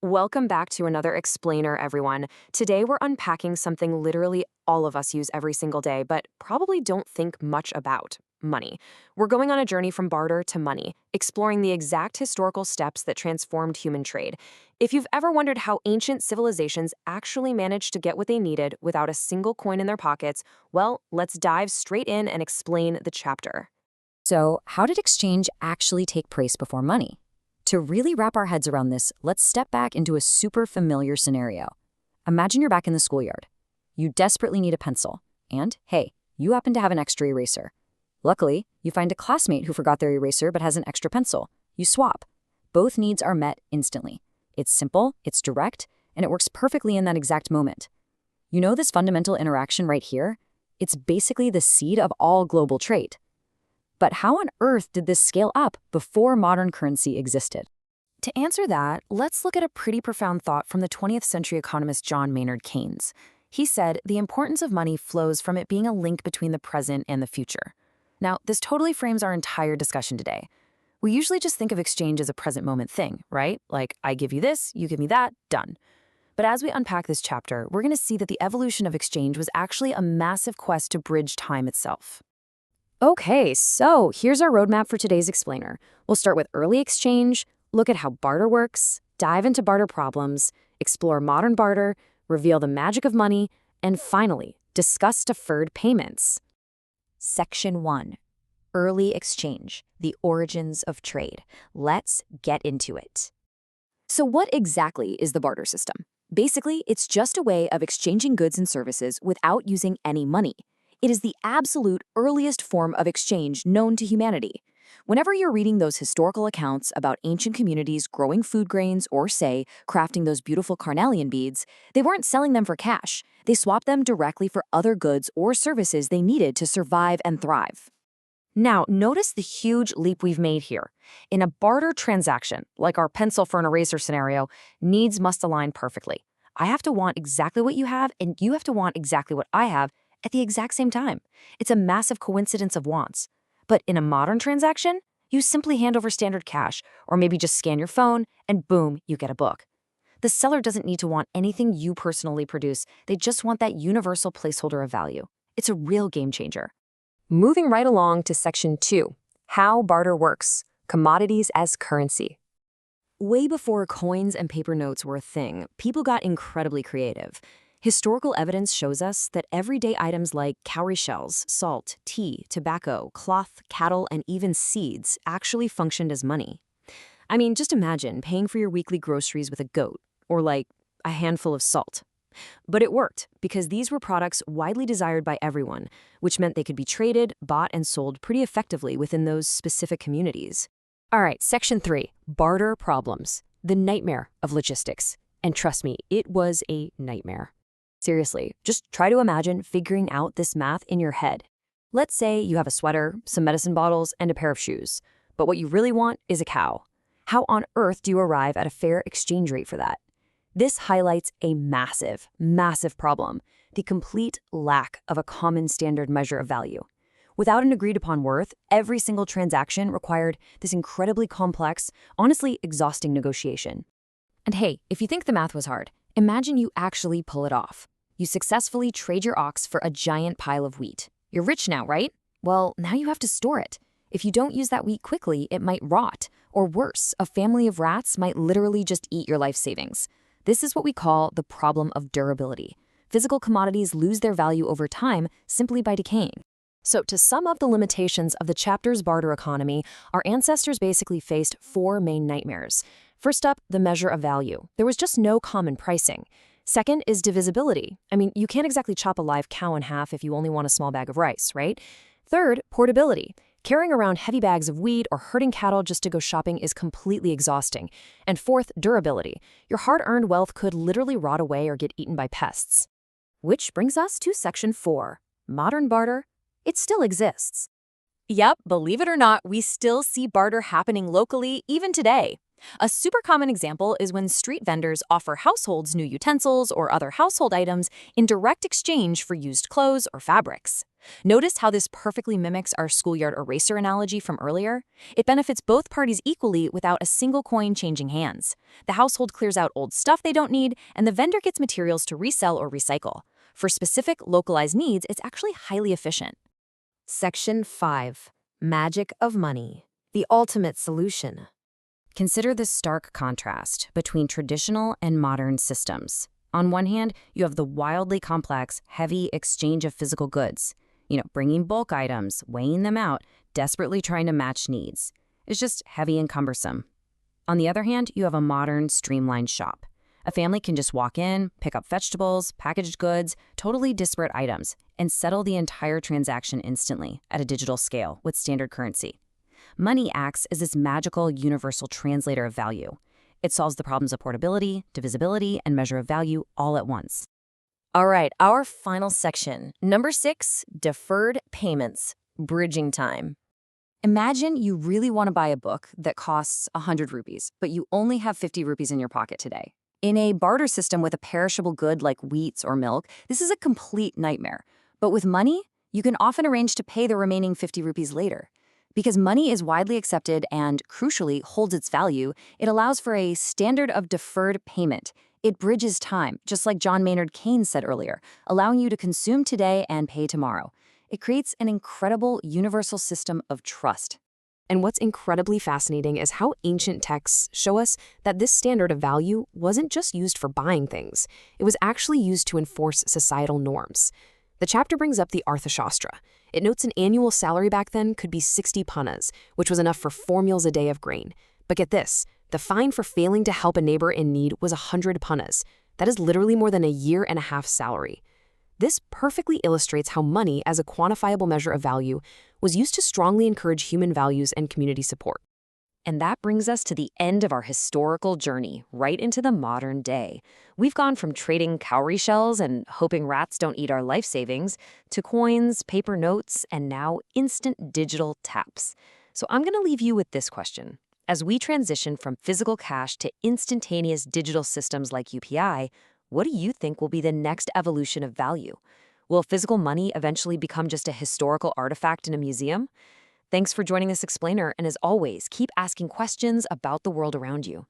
Welcome back to another explainer, everyone. Today we're unpacking something literally all of us use every single day, but probably don't think much about money. We're going on a journey from barter to money, exploring the exact historical steps that transformed human trade. If you've ever wondered how ancient civilizations actually managed to get what they needed without a single coin in their pockets, well, let's dive straight in and explain the chapter. So, how did exchange actually take place before money? To really wrap our heads around this, let's step back into a super familiar scenario. Imagine you're back in the schoolyard. You desperately need a pencil, and hey, you happen to have an extra eraser. Luckily, you find a classmate who forgot their eraser but has an extra pencil. You swap. Both needs are met instantly. It's simple, it's direct, and it works perfectly in that exact moment. You know this fundamental interaction right here? It's basically the seed of all global trade. But how on earth did this scale up before modern currency existed? To answer that, let's look at a pretty profound thought from the 20th century economist John Maynard Keynes. He said, the importance of money flows from it being a link between the present and the future. Now, this totally frames our entire discussion today. We usually just think of exchange as a present moment thing, right? Like, I give you this, you give me that, done. But as we unpack this chapter, we're going to see that the evolution of exchange was actually a massive quest to bridge time itself. Okay, so here's our roadmap for today's explainer. We'll start with early exchange, look at how barter works, dive into barter problems, explore modern barter, reveal the magic of money, and finally, discuss deferred payments. Section 1. Early Exchange, the Origins of Trade. Let's get into it. So what exactly is the barter system? Basically, it's just a way of exchanging goods and services without using any money. It is the absolute earliest form of exchange known to humanity. Whenever you're reading those historical accounts about ancient communities growing food grains or, say, crafting those beautiful carnelian beads, they weren't selling them for cash. They swapped them directly for other goods or services they needed to survive and thrive. Now, notice the huge leap we've made here. In a barter transaction, like our pencil for an eraser scenario, needs must align perfectly. I have to want exactly what you have, and you have to want exactly what I have at the exact same time. It's a massive coincidence of wants. But in a modern transaction, you simply hand over standard cash, or maybe just scan your phone, and boom, you get a book. The seller doesn't need to want anything you personally produce. They just want that universal placeholder of value. It's a real game changer. Moving right along to Section 2, how barter works, commodities as currency. Way before coins and paper notes were a thing, people got incredibly creative. Historical evidence shows us that everyday items like cowrie shells, salt, tea, tobacco, cloth, cattle, and even seeds actually functioned as money. I mean, just imagine paying for your weekly groceries with a goat, or like a handful of salt. But it worked, because these were products widely desired by everyone, which meant they could be traded, bought, and sold pretty effectively within those specific communities. All right, Section 3, barter problems, the nightmare of logistics. And trust me, it was a nightmare. Seriously, just try to imagine figuring out this math in your head. Let's say you have a sweater, some medicine bottles, and a pair of shoes, but what you really want is a cow. How on earth do you arrive at a fair exchange rate for that? This highlights a massive, massive problem, the complete lack of a common standard measure of value. Without an agreed-upon worth, every single transaction required this incredibly complex, honestly exhausting negotiation. And hey, if you think the math was hard, imagine you actually pull it off. You successfully trade your ox for a giant pile of wheat. You're rich now, right? Well, now you have to store it. If you don't use that wheat quickly, it might rot. Or worse, a family of rats might literally just eat your life savings. This is what we call the problem of durability. Physical commodities lose their value over time simply by decaying. So to sum up the limitations of the chapter's barter economy, our ancestors basically faced 4 main nightmares. First up, the measure of value. There was just no common pricing. Second is divisibility. I mean, you can't exactly chop a live cow in half if you only want a small bag of rice, right? Third, portability. Carrying around heavy bags of wheat or herding cattle just to go shopping is completely exhausting. And fourth, durability. Your hard-earned wealth could literally rot away or get eaten by pests. Which brings us to Section 4, modern barter. It still exists. Yep, believe it or not, we still see barter happening locally even today. A super common example is when street vendors offer households new utensils or other household items in direct exchange for used clothes or fabrics. Notice how this perfectly mimics our schoolyard eraser analogy from earlier? It benefits both parties equally without a single coin changing hands. The household clears out old stuff they don't need, and the vendor gets materials to resell or recycle. For specific, localized needs, it's actually highly efficient. Section 5. Magic of Money. The ultimate solution. Consider the stark contrast between traditional and modern systems. On one hand, you have the wildly complex, heavy exchange of physical goods. Bringing bulk items, weighing them out, desperately trying to match needs. It's just heavy and cumbersome. On the other hand, you have a modern, streamlined shop. A family can just walk in, pick up vegetables, packaged goods, totally disparate items, and settle the entire transaction instantly at a digital scale with standard currency. Money acts as this magical universal translator of value. It solves the problems of portability, divisibility, and measure of value all at once. All right, our final section. Number 6, deferred payments, bridging time. Imagine you really want to buy a book that costs 100 rupees, but you only have 50 rupees in your pocket today. In a barter system with a perishable good like wheat or milk, this is a complete nightmare. But with money, you can often arrange to pay the remaining 50 rupees later. Because money is widely accepted and, crucially, holds its value, it allows for a standard of deferred payment. It bridges time, just like John Maynard Keynes said earlier, allowing you to consume today and pay tomorrow. It creates an incredible universal system of trust. And what's incredibly fascinating is how ancient texts show us that this standard of value wasn't just used for buying things. It was actually used to enforce societal norms. The chapter brings up the Arthashastra. It notes an annual salary back then could be 60 pannas, which was enough for 4 meals a day of grain. But get this, the fine for failing to help a neighbor in need was 100 pannas. That is literally more than a year and a half salary. This perfectly illustrates how money, as a quantifiable measure of value, was used to strongly encourage human values and community support. And that brings us to the end of our historical journey, right into the modern day. We've gone from trading cowrie shells and hoping rats don't eat our life savings, to coins, paper notes, and now instant digital taps. So I'm going to leave you with this question. As we transition from physical cash to instantaneous digital systems like UPI, what do you think will be the next evolution of value? Will physical money eventually become just a historical artifact in a museum? Thanks for joining this explainer, and as always, keep asking questions about the world around you.